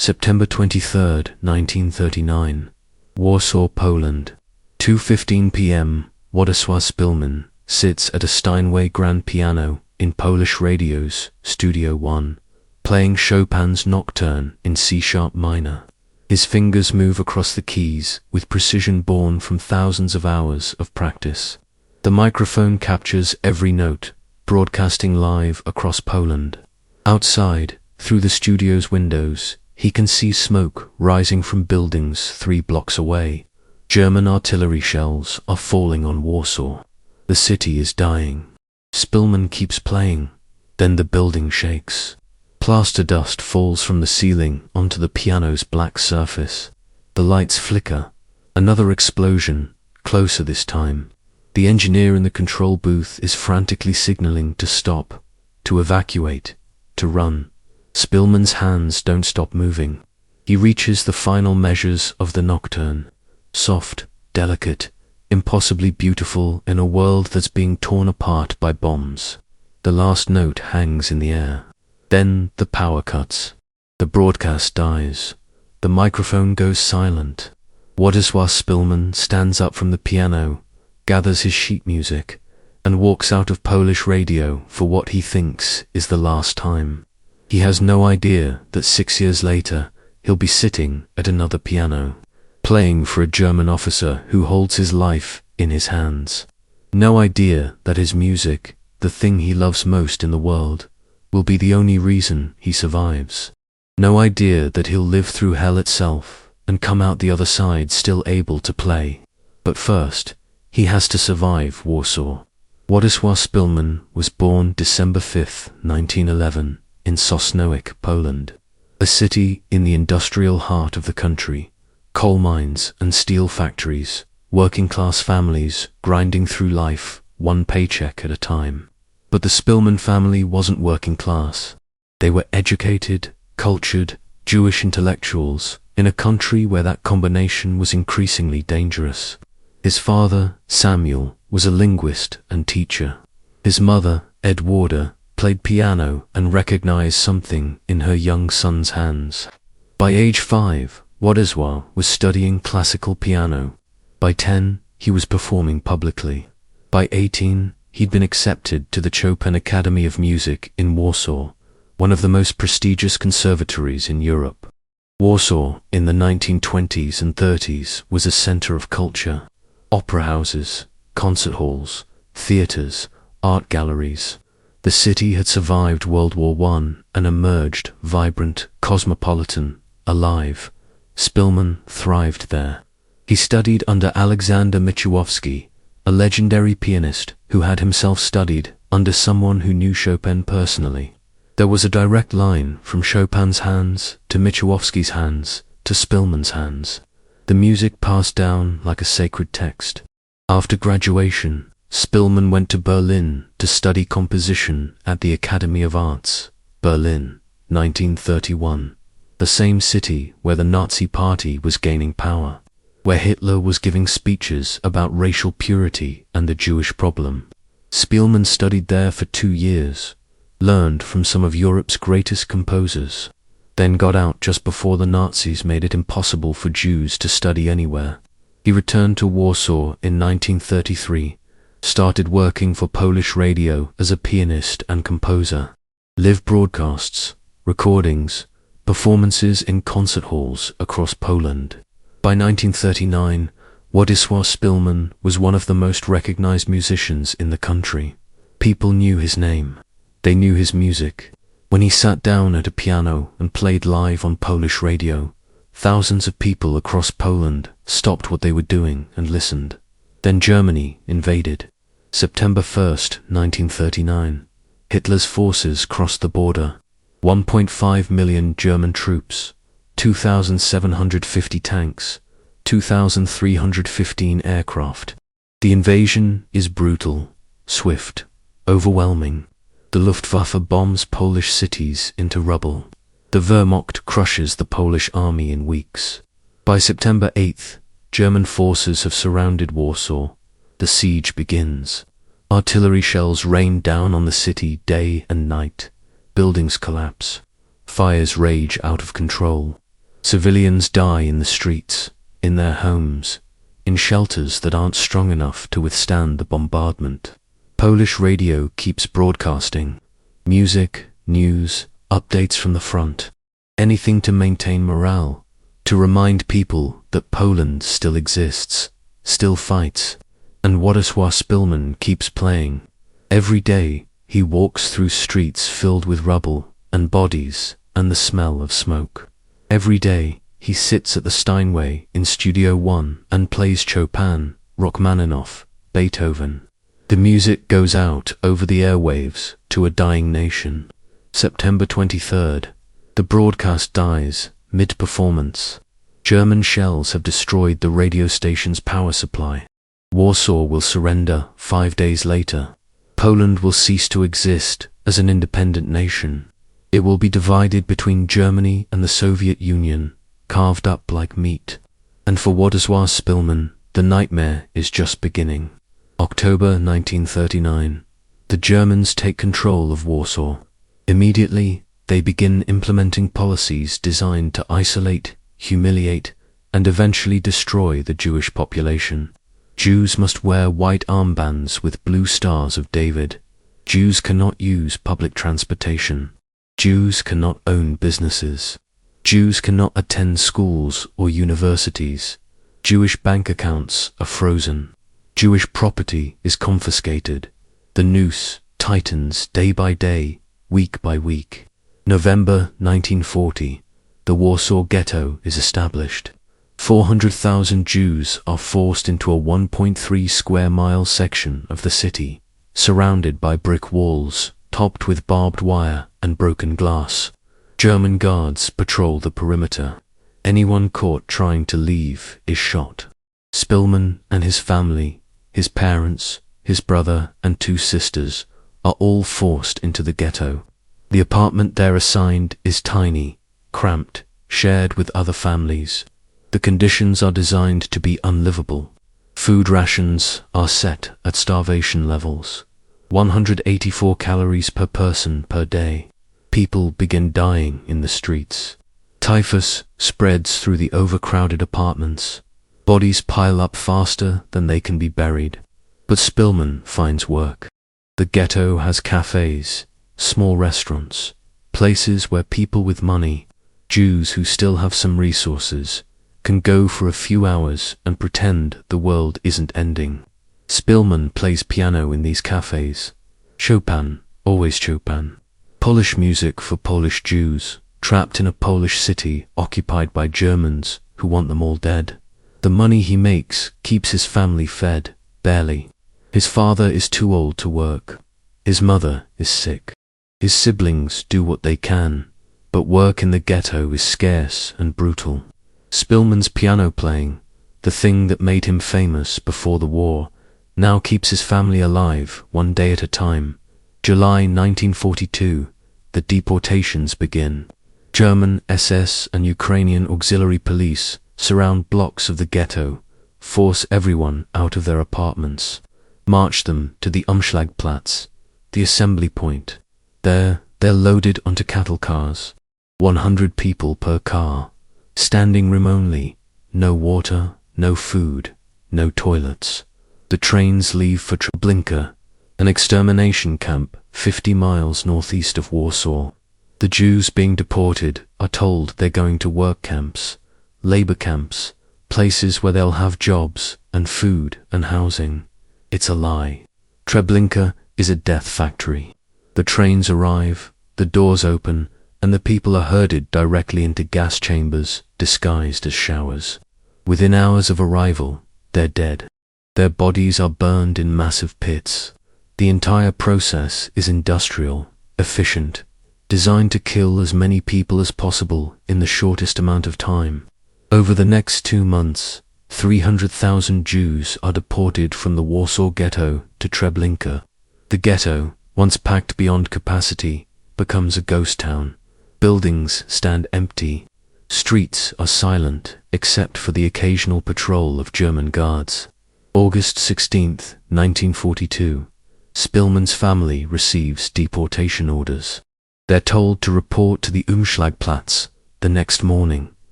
September 23, 1939. Warsaw, Poland. 2:15 p.m. Władysław Szpilma sits at a Steinway grand piano in Polish Radio's Studio 1, playing Chopin's Nocturne in C-sharp minor. His fingers move across the keys with precision born from thousands of hours of practice. The microphone captures every note, broadcasting live across Poland. Outside, through the studio's windows, he can see smoke rising from buildings 3 blocks away. German artillery shells are falling on Warsaw. The city is dying. Szpilma keeps playing. Then the building shakes. Plaster dust falls from the ceiling onto the piano's black surface. The lights flicker. Another explosion, closer this time. The engineer in the control booth is frantically signaling to stop, to evacuate, to run. Szpilma's hands don't stop moving. He reaches the final measures of the Nocturne. Soft, delicate, impossibly beautiful in a world that's being torn apart by bombs. The last note hangs in the air. Then the power cuts. The broadcast dies. The microphone goes silent. Władysław Szpilma stands up from the piano, gathers his sheet music, and walks out of Polish radio for what he thinks is the last time. He has no idea that 6 years later he'll be sitting at another piano, playing for a German officer who holds his life in his hands. No idea that his music, the thing he loves most in the world, will be the only reason he survives. No idea that he'll live through hell itself and come out the other side still able to play. But first, he has to survive Warsaw. Władysław Szpilma was born December 5, 1911, in Sosnowiec, Poland, a city in the industrial heart of the country. Coal mines and steel factories, working-class families grinding through life, one paycheck at a time. But the Szpilma family wasn't working class. They were educated, cultured, Jewish intellectuals in a country where that combination was increasingly dangerous. His father, Samuel, was a linguist and teacher. His mother, Edwarda, played piano and recognized something in her young son's hands. By age 5, Władysław was studying classical piano. By 10, he was performing publicly. By 18, he'd been accepted to the Chopin Academy of Music in Warsaw, one of the most prestigious conservatories in Europe. Warsaw, in the 1920s and 30s, was a center of culture. Opera houses, concert halls, theaters, art galleries. The city had survived World War I and emerged vibrant, cosmopolitan, alive. Szpilma thrived there. He studied under Alexander Michałowski, a legendary pianist who had himself studied under someone who knew Chopin personally. There was a direct line from Chopin's hands to Michałowski's hands to Szpilma's hands. The music passed down like a sacred text. After graduation, Szpilma went to Berlin to study composition at the Academy of Arts, Berlin, 1931, the same city where the Nazi Party was gaining power, where Hitler was giving speeches about racial purity and the Jewish problem. Szpilma studied there for 2 years, learned from some of Europe's greatest composers, then got out just before the Nazis made it impossible for Jews to study anywhere. He returned to Warsaw in 1933, started working for Polish radio as a pianist and composer. Live broadcasts, recordings, performances in concert halls across Poland. By 1939, Władysław Szpilma was one of the most recognized musicians in the country. People knew his name. They knew his music. When he sat down at a piano and played live on Polish radio, thousands of people across Poland stopped what they were doing and listened. Then Germany invaded. September 1st, 1939. Hitler's forces crossed the border. 1.5 million German troops, 2,750 tanks, 2,315 aircraft. The invasion is brutal, swift, overwhelming. The Luftwaffe bombs Polish cities into rubble. The Wehrmacht crushes the Polish army in weeks. By September 8th, German forces have surrounded Warsaw. The siege begins. Artillery shells rain down on the city day and night. Buildings collapse. Fires rage out of control. Civilians die in the streets, in their homes, in shelters that aren't strong enough to withstand the bombardment. Polish radio keeps broadcasting music, news, updates from the front, anything to maintain morale, to remind people that Poland still exists, still fights. And Władysław Szpilma keeps playing. Every day he walks through streets filled with rubble and bodies and the smell of smoke. Every day he sits at the Steinway in Studio 1 and plays Chopin, Rachmaninoff, Beethoven. The music goes out over the airwaves to a dying nation. September 23rd. The broadcast dies mid-performance. German shells have destroyed the radio station's power supply. Warsaw will surrender 5 days later. Poland will cease to exist as an independent nation. It will be divided between Germany and the Soviet Union, carved up like meat. And for Władysław Szpilma, the nightmare is just beginning. October 1939. The Germans take control of Warsaw. Immediately, they begin implementing policies designed to isolate, humiliate, and eventually destroy the Jewish population. Jews must wear white armbands with blue stars of David. Jews cannot use public transportation. Jews cannot own businesses. Jews cannot attend schools or universities. Jewish bank accounts are frozen. Jewish property is confiscated. The noose tightens day by day, week by week. November 1940. The Warsaw Ghetto is established. 400,000 Jews are forced into a 1.3 square mile section of the city, surrounded by brick walls, topped with barbed wire and broken glass. German guards patrol the perimeter. Anyone caught trying to leave is shot. Szpilma and his family, his parents, his brother and 2 sisters, are all forced into the ghetto. The apartment they're assigned is tiny, cramped, shared with other families. The conditions are designed to be unlivable. Food rations are set at starvation levels. 184 calories per person per day. People begin dying in the streets. Typhus spreads through the overcrowded apartments. Bodies pile up faster than they can be buried. But Szpilma finds work. The ghetto has cafes, small restaurants, places where people with money, Jews who still have some resources, can go for a few hours and pretend the world isn't ending. Szpilma plays piano in these cafes. Chopin, always Chopin. Polish music for Polish Jews, trapped in a Polish city occupied by Germans who want them all dead. The money he makes keeps his family fed, barely. His father is too old to work. His mother is sick. His siblings do what they can, but work in the ghetto is scarce and brutal. Szpilma's piano playing, the thing that made him famous before the war, now keeps his family alive 1 day at a time. July 1942, the deportations begin. German SS and Ukrainian auxiliary police surround blocks of the ghetto, force everyone out of their apartments, march them to the Umschlagplatz, the assembly point. There, they're loaded onto cattle cars, 100 people per car. Standing room only, no water, no food, no toilets. The trains leave for Treblinka, an extermination camp 50 miles northeast of Warsaw. The Jews being deported are told they're going to work camps, labor camps, places where they'll have jobs and food and housing. It's a lie. Treblinka is a death factory. The trains arrive, the doors open, and the people are herded directly into gas chambers disguised as showers. Within hours of arrival, they're dead. Their bodies are burned in massive pits. The entire process is industrial, efficient, designed to kill as many people as possible in the shortest amount of time. Over the next 2 months, 300,000 Jews are deported from the Warsaw Ghetto to Treblinka. The ghetto, once packed beyond capacity, becomes a ghost town. Buildings stand empty. Streets are silent except for the occasional patrol of German guards. August 16, 1942. Szpilma's family receives deportation orders. They're told to report to the Umschlagplatz the next morning.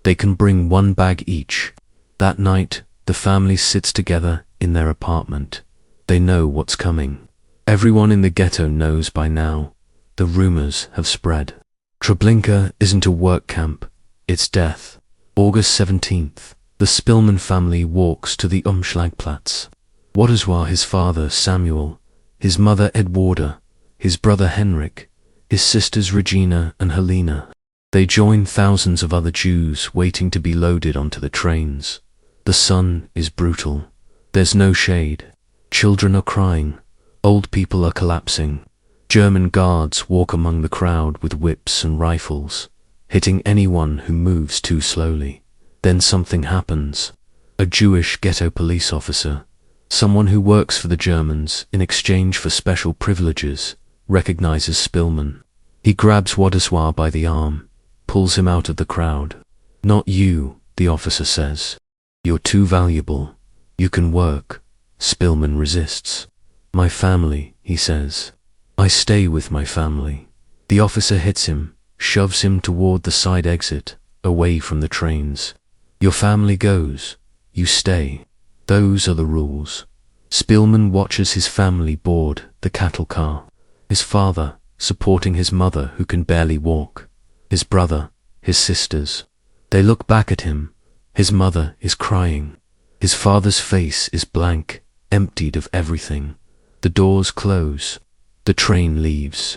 They can bring one bag each. That night, the family sits together in their apartment. They know what's coming. Everyone in the ghetto knows by now. The rumors have spread. Treblinka isn't a work camp, it's death. August 17th, the Szpilman family walks to the Umschlagplatz. Władysław, his father Samuel, his mother Edwarda, his brother Henrik, his sisters Regina and Helena. They join thousands of other Jews waiting to be loaded onto the trains. The sun is brutal. There's no shade. Children are crying. Old people are collapsing. German guards walk among the crowd with whips and rifles, hitting anyone who moves too slowly. Then something happens. A Jewish ghetto police officer, someone who works for the Germans in exchange for special privileges, recognizes Szpilman. He grabs Władysław by the arm, pulls him out of the crowd. "Not you," the officer says. "You're too valuable. You can work." Szpilman resists. "My family," he says. "I stay with my family." The officer hits him, shoves him toward the side exit, away from the trains. "Your family goes. You stay. Those are the rules." Szpilman watches his family board the cattle car. His father, supporting his mother who can barely walk. His brother, his sisters. They look back at him. His mother is crying. His father's face is blank, emptied of everything. The doors close. The train leaves.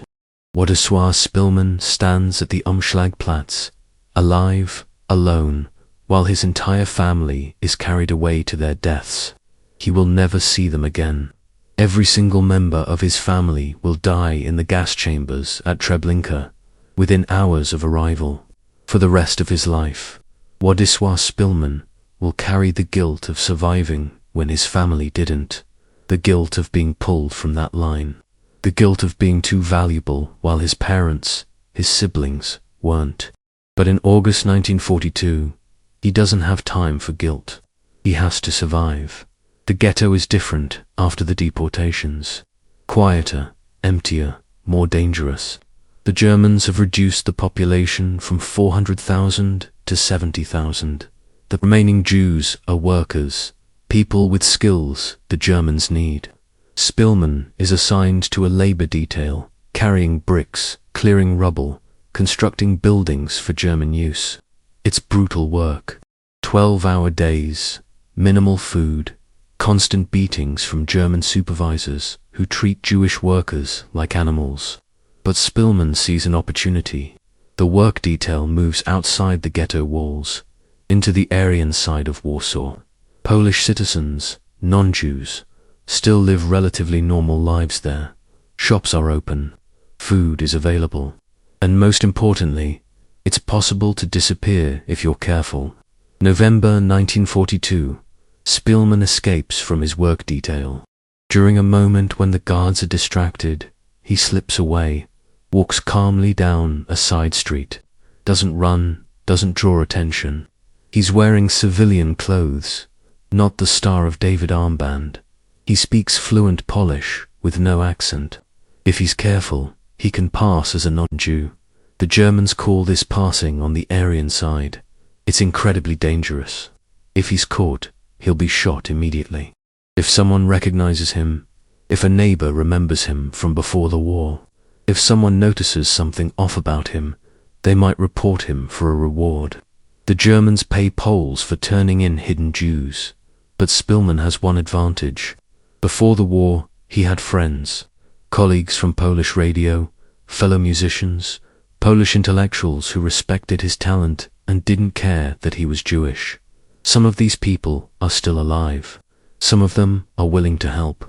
Władysław Szpilman stands at the Umschlagplatz, alive, alone, while his entire family is carried away to their deaths. He will never see them again. Every single member of his family will die in the gas chambers at Treblinka, within hours of arrival. For the rest of his life, Władysław Szpilman will carry the guilt of surviving when his family didn't, the guilt of being pulled from that line, the guilt of being too valuable while his parents, his siblings, weren't. But in August 1942, he doesn't have time for guilt. He has to survive. The ghetto is different after the deportations. Quieter, emptier, more dangerous. The Germans have reduced the population from 400,000 to 70,000. The remaining Jews are workers, people with skills the Germans need. Szpilman is assigned to a labor detail, carrying bricks, clearing rubble, constructing buildings for German use. It's brutal work. 12-hour days, minimal food, constant beatings from German supervisors who treat Jewish workers like animals. But Szpilman sees an opportunity. The work detail moves outside the ghetto walls, into the Aryan side of Warsaw. Polish citizens, non-Jews, still live relatively normal lives there. Shops are open, food is available, and most importantly, it's possible to disappear if you're careful. November 1942, Szpilman escapes from his work detail. During a moment when the guards are distracted, he slips away, walks calmly down a side street, doesn't run, doesn't draw attention. He's wearing civilian clothes, not the Star of David armband. He speaks fluent Polish with no accent. If he's careful, he can pass as a non-Jew. The Germans call this passing on the Aryan side. It's incredibly dangerous. If he's caught, he'll be shot immediately. If someone recognizes him, if a neighbor remembers him from before the war, if someone notices something off about him, they might report him for a reward. The Germans pay Poles for turning in hidden Jews, but Szpilman has one advantage. Before the war, he had friends, colleagues from Polish radio, fellow musicians, Polish intellectuals who respected his talent and didn't care that he was Jewish. Some of these people are still alive. Some of them are willing to help.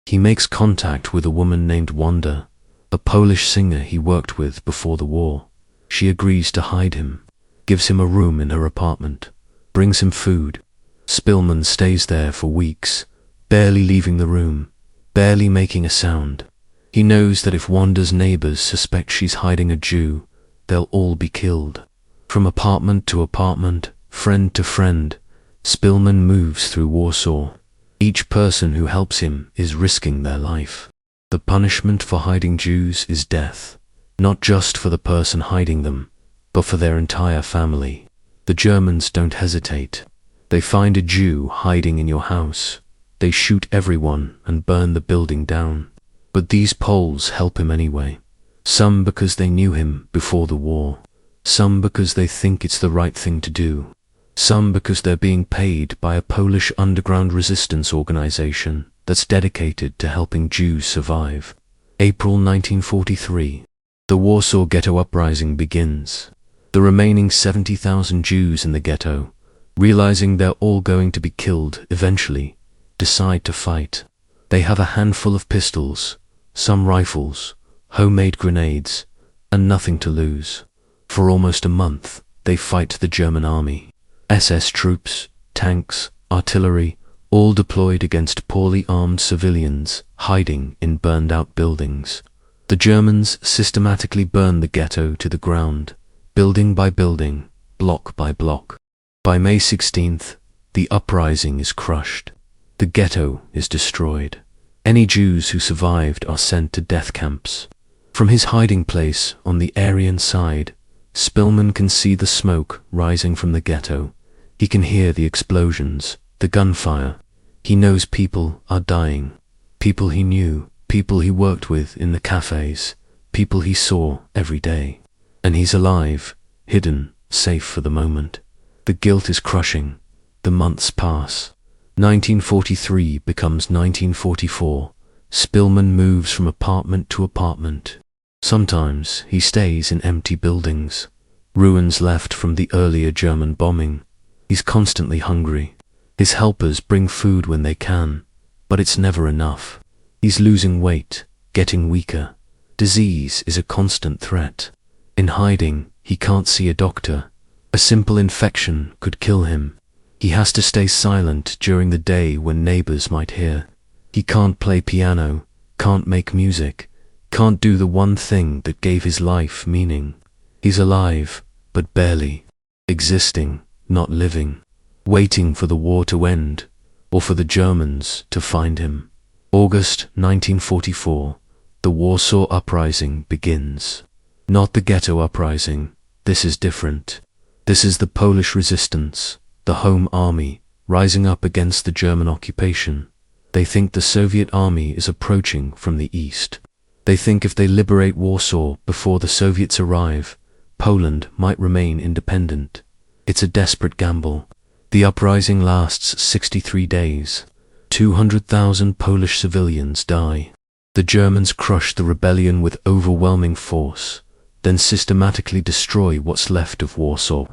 He makes contact with a woman named Wanda, a Polish singer he worked with before the war. She agrees to hide him, gives him a room in her apartment, brings him food. Szpilman stays there for weeks, barely leaving the room, barely making a sound. He knows that if Wanda's neighbors suspect she's hiding a Jew, they'll all be killed. From apartment to apartment, friend to friend, Szpilman moves through Warsaw. Each person who helps him is risking their life. The punishment for hiding Jews is death, not just for the person hiding them, but for their entire family. The Germans don't hesitate. They find a Jew hiding in your house. They shoot everyone and burn the building down. But these Poles help him anyway. Some because they knew him before the war. Some because they think it's the right thing to do. Some because they're being paid by a Polish underground resistance organization that's dedicated to helping Jews survive. April 1943. The Warsaw Ghetto Uprising begins. The remaining 70,000 Jews in the ghetto, realizing they're all going to be killed eventually, decide to fight. They have a handful of pistols, some rifles, homemade grenades, and nothing to lose. For almost a month, they fight the German army. SS troops, tanks, artillery, all deployed against poorly armed civilians hiding in burned-out buildings. The Germans systematically burn the ghetto to the ground, building by building, block by block. By May 16th, the uprising is crushed. The ghetto is destroyed. Any Jews who survived are sent to death camps. From his hiding place on the Aryan side, Szpilman can see the smoke rising from the ghetto. He can hear the explosions, the gunfire. He knows people are dying. People he knew, people he worked with in the cafes, people he saw every day. And he's alive, hidden, safe for the moment. The guilt is crushing. The months pass. 1943 becomes 1944. Szpilman moves from apartment to apartment. Sometimes he stays in empty buildings, ruins left from the earlier German bombing. He's constantly hungry. His helpers bring food when they can, but it's never enough. He's losing weight, getting weaker. Disease is a constant threat. In hiding, he can't see a doctor. A simple infection could kill him. He has to stay silent during the day when neighbors might hear. He can't play piano, can't make music, can't do the one thing that gave his life meaning. He's alive, but barely. Existing, not living. Waiting for the war to end, or for the Germans to find him. August 1944. The Warsaw Uprising begins. Not the ghetto uprising. This is different. This is the Polish resistance, the home army, rising up against the German occupation. They think the Soviet army is approaching from the east. They think if they liberate Warsaw before the Soviets arrive, Poland might remain independent. It's a desperate gamble. The uprising lasts 63 days. 200,000 Polish civilians die. The Germans crush the rebellion with overwhelming force, then systematically destroy what's left of Warsaw.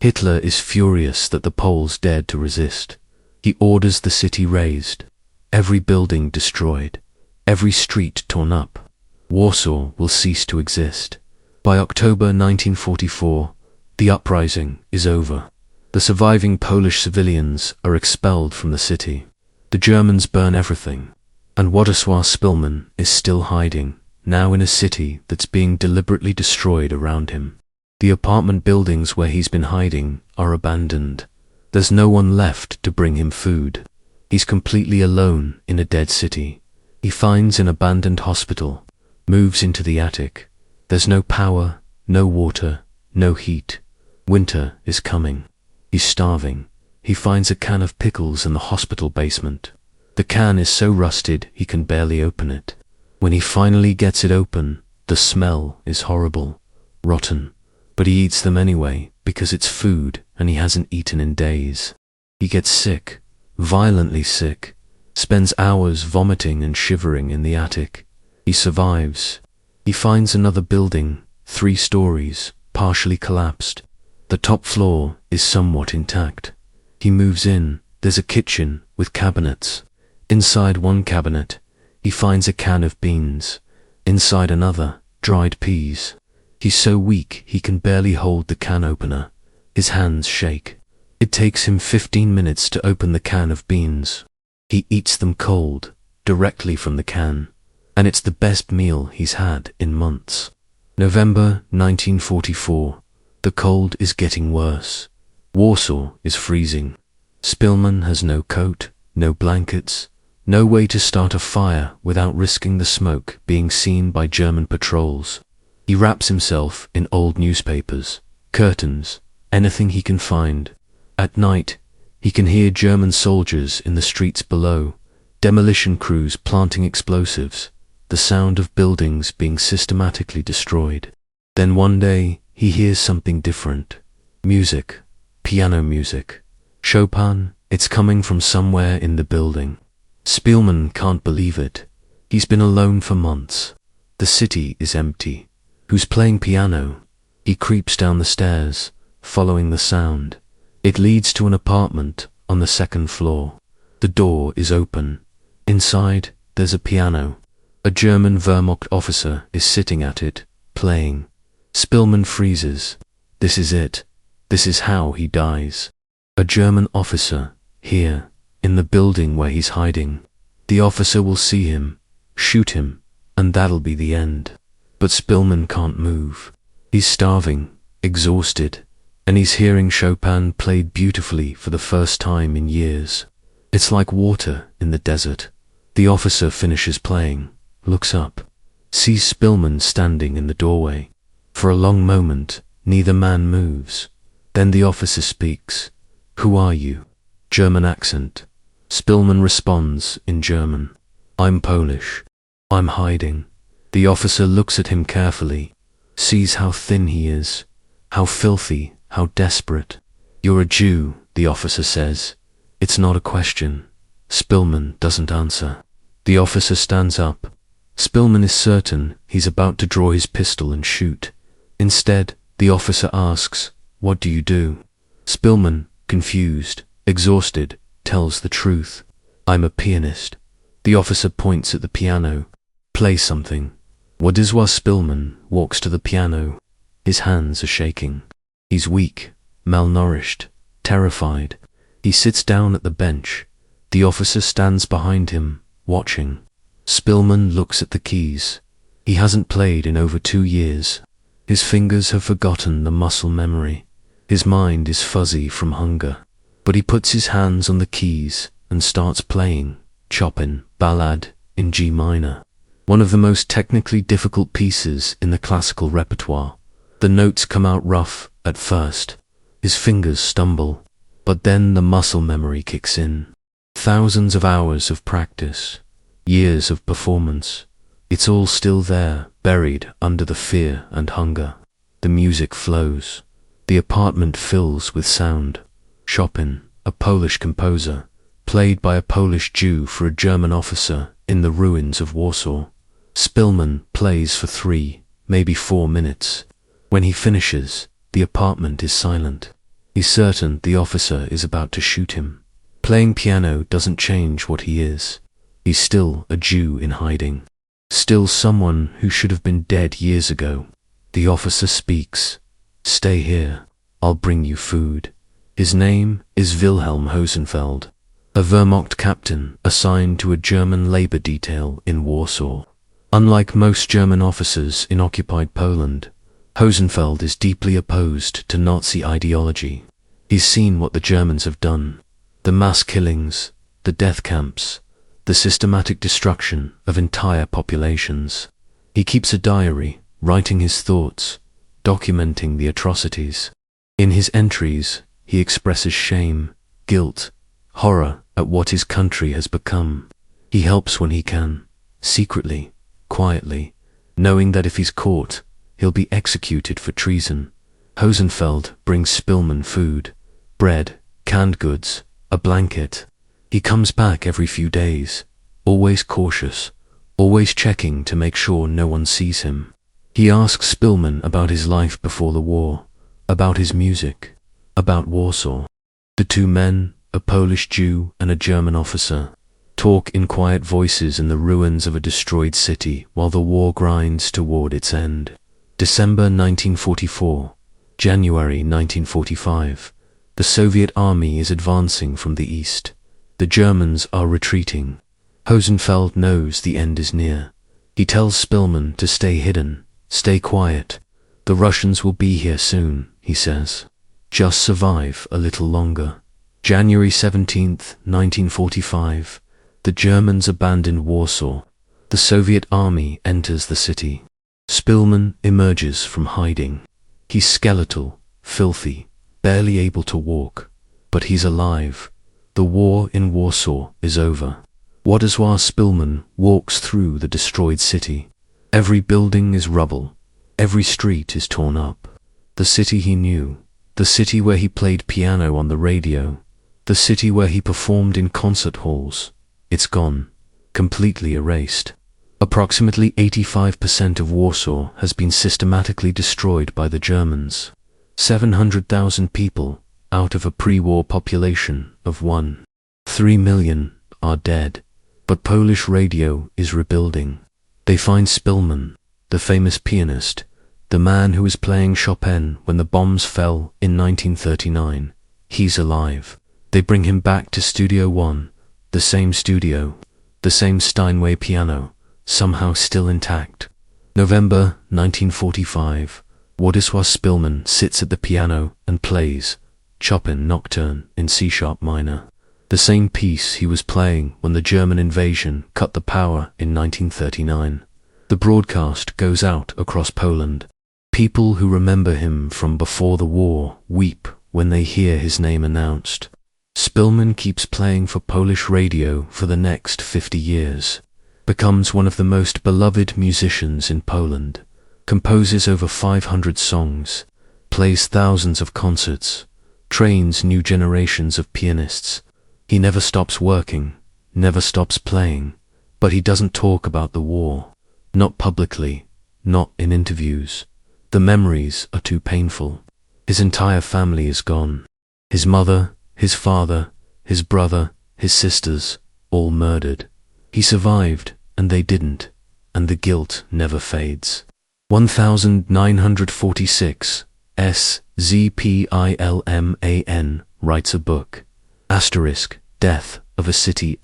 Hitler is furious that the Poles dared to resist. He orders the city razed, every building destroyed, every street torn up. Warsaw will cease to exist. By October 1944, the uprising is over. The surviving Polish civilians are expelled from the city. The Germans burn everything, and Władysław Szpilma is still hiding, now in a city that's being deliberately destroyed around him. The apartment buildings where he's been hiding are abandoned. There's no one left to bring him food. He's completely alone in a dead city. He finds an abandoned hospital, moves into the attic. There's no power, no water, no heat. Winter is coming. He's starving. He finds a can of pickles in the hospital basement. The can is so rusted he can barely open it. When he finally gets it open, the smell is horrible, rotten. But he eats them anyway because it's food and he hasn't eaten in days. He gets sick, violently sick, spends hours vomiting and shivering in the attic. He survives. He finds another building, 3 stories, partially collapsed. The top floor is somewhat intact. He moves in. There's a kitchen with cabinets. Inside one cabinet, he finds a can of beans. Inside another, dried peas. He's so weak he can barely hold the can opener. His hands shake. It takes him 15 minutes to open the can of beans. He eats them cold, directly from the can, and it's the best meal he's had in months. November 1944. The cold is getting worse. Warsaw is freezing. Szpilma has no coat, no blankets, no way to start a fire without risking the smoke being seen by German patrols. He wraps himself in old newspapers, curtains, anything he can find. At night, he can hear German soldiers in the streets below, demolition crews planting explosives, the sound of buildings being systematically destroyed. Then one day, he hears something different. Music, piano music. Chopin, it's coming from somewhere in the building. Szpilman can't believe it. He's been alone for months. The city is empty. Who's playing piano? He creeps down the stairs, following the sound. It leads to an apartment on the second floor. The door is open. Inside, there's a piano. A German Wehrmacht officer is sitting at it, playing. Szpilman freezes. This is it. This is how he dies. A German officer, here, in the building where he's hiding. The officer will see him, shoot him, and that'll be the end. But Szpilman can't move. He's starving, exhausted, and he's hearing Chopin played beautifully for the first time in years. It's like water in the desert. The officer finishes playing, looks up, sees Szpilman standing in the doorway. For a long moment, neither man moves. Then the officer speaks. Who are you? German accent. Szpilman responds in German. I'm Polish. I'm hiding. The officer looks at him carefully, sees how thin he is, how filthy, how desperate. You're a Jew, the officer says. It's not a question. Szpilman doesn't answer. The officer stands up. Szpilman is certain he's about to draw his pistol and shoot. Instead, the officer asks, what do you do? Szpilman, confused, exhausted, tells the truth. I'm a pianist. The officer points at the piano. Play something. Władysław Szpilman walks to the piano. His hands are shaking. He's weak, malnourished, terrified. He sits down at the bench. The officer stands behind him, watching. Szpilman looks at the keys. He hasn't played in over 2 years. His fingers have forgotten the muscle memory. His mind is fuzzy from hunger. But he puts his hands on the keys and starts playing Chopin Ballade in G minor. One of the most technically difficult pieces in the classical repertoire. The notes come out rough at first. His fingers stumble. But then the muscle memory kicks in. Thousands of hours of practice. Years of performance. It's all still there, buried under the fear and hunger. The music flows. The apartment fills with sound. Chopin, a Polish composer, played by a Polish Jew for a German officer in the ruins of Warsaw. Szpilman plays for 3, maybe 4 minutes. When he finishes, the apartment is silent. He's certain the officer is about to shoot him. Playing piano doesn't change what he is. He's still a Jew in hiding. Still someone who should have been dead years ago. The officer speaks. Stay here. I'll bring you food. His name is Wilhelm Hosenfeld, a Wehrmacht captain assigned to a German labor detail in Warsaw. Unlike most German officers in occupied Poland, Hosenfeld is deeply opposed to Nazi ideology. He's seen what the Germans have done. The mass killings, the death camps, the systematic destruction of entire populations. He keeps a diary, writing his thoughts, documenting the atrocities. In his entries, he expresses shame, guilt, horror at what his country has become. He helps when he can, secretly, quietly, knowing that if he's caught, he'll be executed for treason. Hosenfeld brings Szpilman food, bread, canned goods, a blanket. He comes back every few days, always cautious, always checking to make sure no one sees him. He asks Szpilman about his life before the war, about his music, about Warsaw. The 2 men, a Polish Jew and a German officer, talk in quiet voices in the ruins of a destroyed city while the war grinds toward its end. December 1944, January 1945. The Soviet army is advancing from the east. The Germans are retreating. Hosenfeld knows the end is near. He tells Szpilman to stay hidden, stay quiet. The Russians will be here soon, he says. Just survive a little longer. January 17th, 1945. The Germans abandon Warsaw. The Soviet army enters the city. Szpilman emerges from hiding. He's skeletal, filthy, barely able to walk, but he's alive. The war in Warsaw is over. Władysław Szpilma walks through the destroyed city. Every building is rubble. Every street is torn up. The city he knew, the city where he played piano on the radio, the city where he performed in concert halls, it's gone, completely erased. Approximately 85% of Warsaw has been systematically destroyed by the Germans. 700,000 people, out of a pre-war population of 1.3 million, are dead. But Polish radio is rebuilding. They find Szpilma, the famous pianist, the man who was playing Chopin when the bombs fell in 1939. He's alive. They bring him back to Studio One, the same studio, the same Steinway piano, somehow still intact. November 1945, Władysław Szpilma sits at the piano and plays Chopin Nocturne in C-sharp minor, the same piece he was playing when the German invasion cut the power in 1939. The broadcast goes out across Poland. People who remember him from before the war weep when they hear his name announced. Szpilma keeps playing for Polish radio for the next 50 years, becomes one of the most beloved musicians in Poland, composes over 500 songs, plays thousands of concerts, trains new generations of pianists. He never stops working, never stops playing, but he doesn't talk about the war. Not publicly, not in interviews. The memories are too painful. His entire family is gone. His mother, his father, his brother, his sisters, all murdered. He survived, and they didn't, and the guilt never fades. 1946, Szpilman writes a book. Death of a City,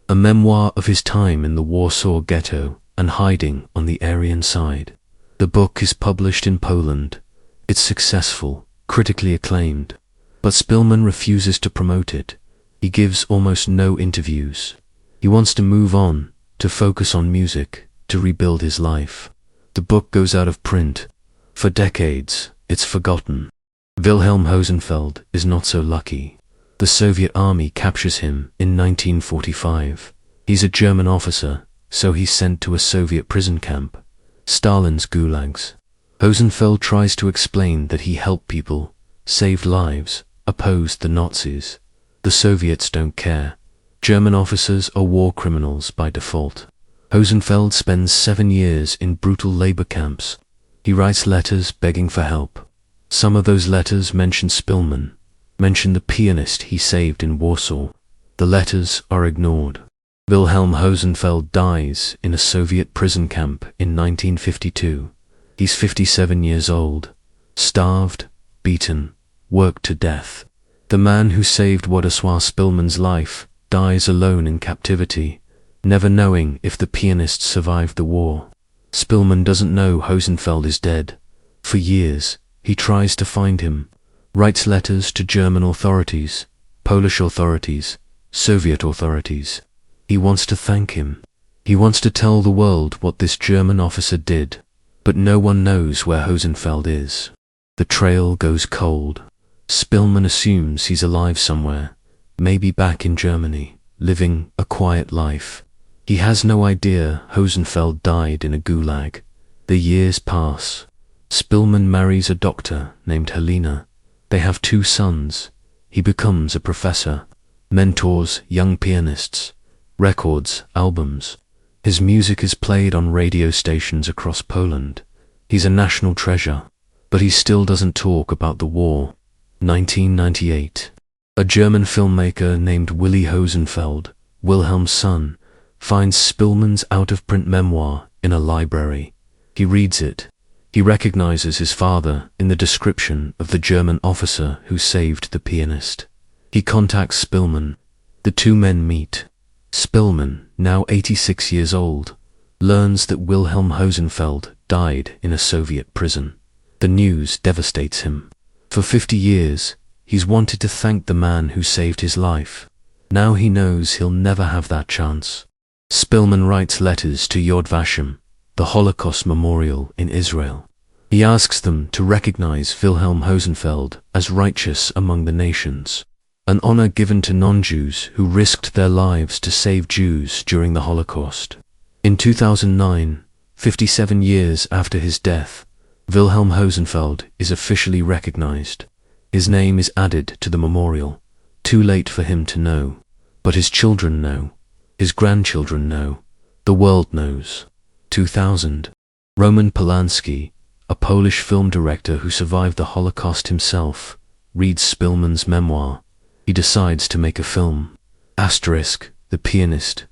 a memoir of his time in the Warsaw ghetto and hiding on the Aryan side. The book is published in Poland. It's successful, critically acclaimed, but Szpilma refuses to promote it. He gives almost no interviews. He wants to move on, to focus on music, to rebuild his life. The book goes out of print. For decades, it's forgotten. Wilhelm Hosenfeld is not so lucky. The Soviet army captures him in 1945. He's a German officer, so he's sent to a Soviet prison camp, Stalin's gulags. Hosenfeld tries to explain that he helped people, saved lives, opposed the Nazis. The Soviets don't care. German officers are war criminals by default. Hosenfeld spends 7 years in brutal labor camps. He writes letters begging for help. Some of those letters mention Szpilma, mention the pianist he saved in Warsaw. The letters are ignored. Wilhelm Hosenfeld dies in a Soviet prison camp in 1952. He's 57 years old, starved, beaten, worked to death. The man who saved Władysław Szpilman's life dies alone in captivity, never knowing if the pianist survived the war. Szpilma doesn't know Hosenfeld is dead. For years, he tries to find him, writes letters to German authorities, Polish authorities, Soviet authorities. He wants to thank him. He wants to tell the world what this German officer did, but no one knows where Hosenfeld is. The trail goes cold. Szpilma assumes he's alive somewhere, maybe back in Germany, living a quiet life. He has no idea Hosenfeld died in a gulag. The years pass. Szpilma marries a doctor named Helena. They have 2 sons. He becomes a professor, mentors young pianists, records, albums. His music is played on radio stations across Poland. He's a national treasure, but he still doesn't talk about the war. 1998. A German filmmaker named Willy Hosenfeld, Wilhelm's son, finds Szpilman's out-of-print memoir in a library. He reads it. He recognizes his father in the description of the German officer who saved the pianist. He contacts Szpilma. The 2 men meet. Szpilma, now 86 years old, learns that Wilhelm Hosenfeld died in a Soviet prison. The news devastates him. For 50 years, he's wanted to thank the man who saved his life. Now he knows he'll never have that chance. Szpilma writes letters to Yad Vashem, the Holocaust memorial in Israel. He asks them to recognize Wilhelm Hosenfeld as righteous among the nations, an honor given to non-Jews who risked their lives to save Jews during the Holocaust. In 2009, 57 years after his death, Wilhelm Hosenfeld is officially recognized. His name is added to the memorial. Too late for him to know, but his children know, his grandchildren know, the world knows. 2000. Roman Polanski, a Polish film director who survived the Holocaust himself, reads Szpilman's memoir. He decides to make a film. The Pianist,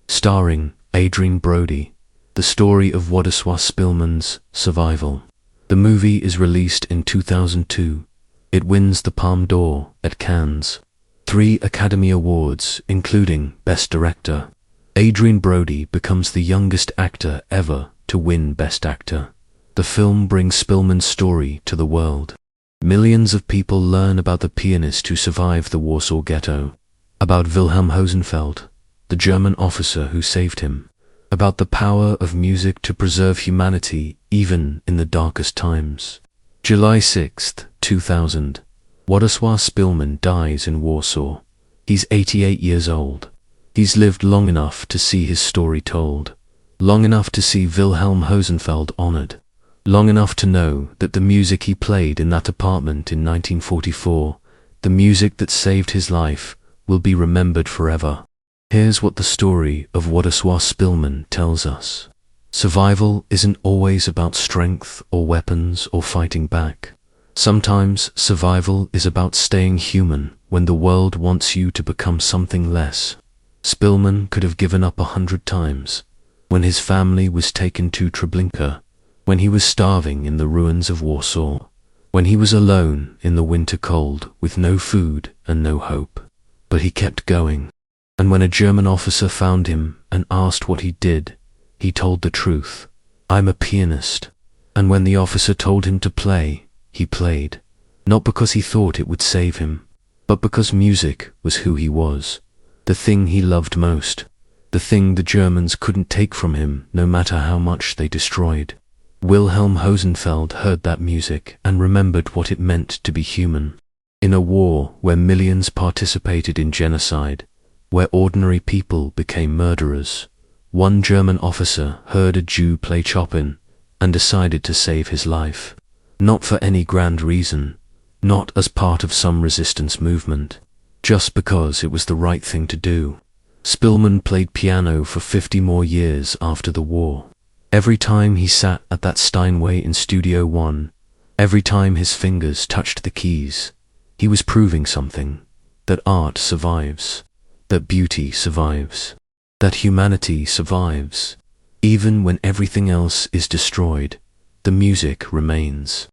starring Adrien Brody, the story of Władysław Szpilman's survival. The movie is released in 2002. It wins the Palme d'Or at Cannes, 3 Academy Awards, including Best Director. Adrien Brody becomes the youngest actor ever to win Best Actor. The film brings Szpilman's story to the world. Millions of people learn about the pianist who survived the Warsaw Ghetto, about Wilhelm Hosenfeld, the German officer who saved him, about the power of music to preserve humanity even in the darkest times. July 6, 2000. Władysław Szpilman dies in Warsaw. He's 88 years old. He's lived long enough to see his story told, long enough to see Wilhelm Hosenfeld honored, long enough to know that the music he played in that apartment in 1944, the music that saved his life, will be remembered forever. Here's what the story of Władysław Szpilman tells us. Survival isn't always about strength or weapons or fighting back. Sometimes survival is about staying human when the world wants you to become something less. Szpilman could have given up 100 times. When his family was taken to Treblinka, when he was starving in the ruins of Warsaw, when he was alone in the winter cold with no food and no hope. But he kept going. And when a German officer found him and asked what he did, he told the truth. I'm a pianist. And when the officer told him to play, he played. Not because he thought it would save him, but because music was who he was, the thing he loved most, the thing the Germans couldn't take from him no matter how much they destroyed. Wilhelm Hosenfeld heard that music and remembered what it meant to be human. In a war where millions participated in genocide, where ordinary people became murderers, one German officer heard a Jew play Chopin and decided to save his life. Not for any grand reason, not as part of some resistance movement, just because it was the right thing to do. Szpilman played piano for 50 more years after the war. Every time he sat at that Steinway in Studio One, every time his fingers touched the keys, he was proving something, that art survives, that beauty survives, that humanity survives. Even when everything else is destroyed, the music remains.